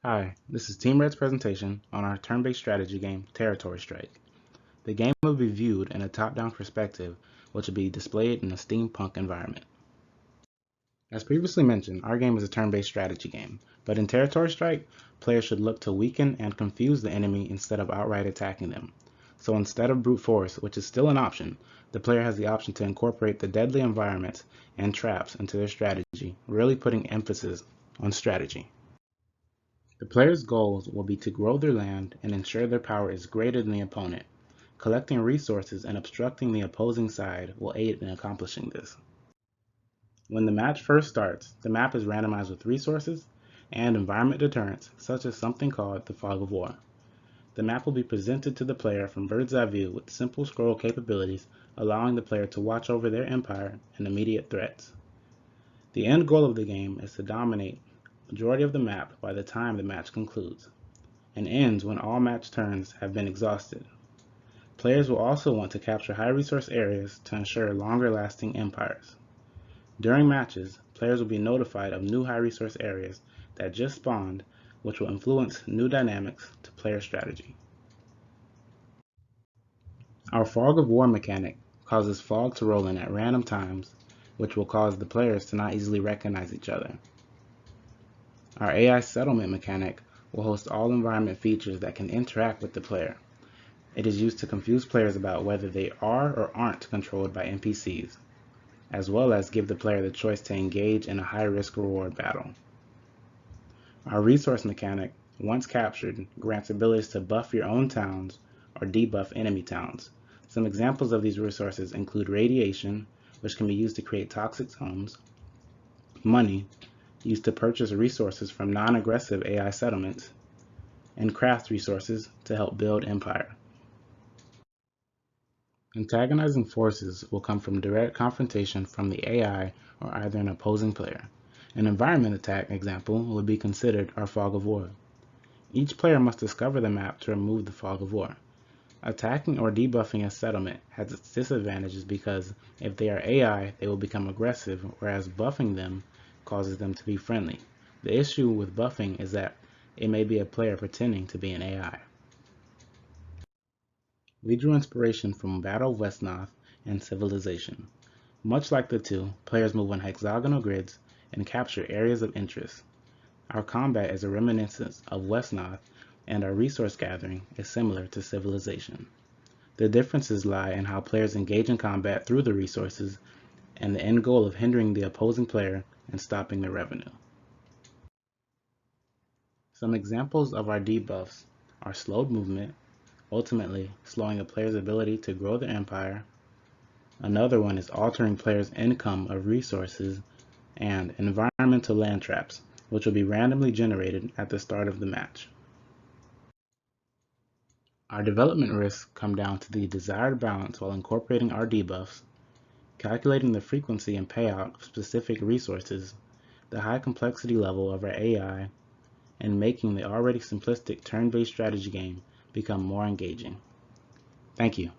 Hi, this is Team Red's presentation on our turn-based strategy game, Territory Strike. The game will be viewed in a top-down perspective, which will be displayed in a steampunk environment. As previously mentioned, our game is a turn-based strategy game, but in Territory Strike, players should look to weaken and confuse the enemy instead of outright attacking them. So instead of brute force, which is still an option, the player has the option to incorporate the deadly environments and traps into their strategy, really putting emphasis on strategy. The player's goals will be to grow their land and ensure their power is greater than the opponent. Collecting resources and obstructing the opposing side will aid in accomplishing this. When the match first starts, the map is randomized with resources and environment deterrents, such as something called the Fog of War. The map will be presented to the player from bird's eye view with simple scroll capabilities, allowing the player to watch over their empire and immediate threats. The end goal of the game is to dominate the majority of the map by the time the match concludes, and ends when all match turns have been exhausted. Players will also want to capture high resource areas to ensure longer lasting empires. During matches, players will be notified of new high resource areas that just spawned, which will influence new dynamics to player strategy. Our Fog of War mechanic causes fog to roll in at random times, which will cause the players to not easily recognize each other. Our AI settlement mechanic will host all environment features that can interact with the player. It is used to confuse players about whether they are or aren't controlled by NPCs, as well as give the player the choice to engage in a high-risk reward battle. Our resource mechanic, once captured, grants abilities to buff your own towns or debuff enemy towns. Some examples of these resources include radiation, which can be used to create toxic zones, money, used to purchase resources from non-aggressive AI settlements, and craft resources to help build empire. Antagonizing forces will come from direct confrontation from the AI or either an opposing player. An environment attack example would be considered our Fog of War. Each player must discover the map to remove the Fog of War. Attacking or debuffing a settlement has its disadvantages because if they are AI, they will become aggressive, whereas buffing them causes them to be friendly. The issue with buffing is that it may be a player pretending to be an AI. We drew inspiration from Battle of Westnoth and Civilization. Much like the two, players move on hexagonal grids and capture areas of interest. Our combat is a reminiscence of Westnoth, and our resource gathering is similar to Civilization. The differences lie in how players engage in combat through the resources and the end goal of hindering the opposing player and stopping their revenue. Some examples of our debuffs are slowed movement, ultimately slowing a player's ability to grow their empire. Another one is altering players' income of resources, and environmental land traps, which will be randomly generated at the start of the match. Our development risks come down to the desired balance while incorporating our debuffs, calculating the frequency and payout of specific resources, the high complexity level of our AI, and making the already simplistic turn-based strategy game become more engaging. Thank you.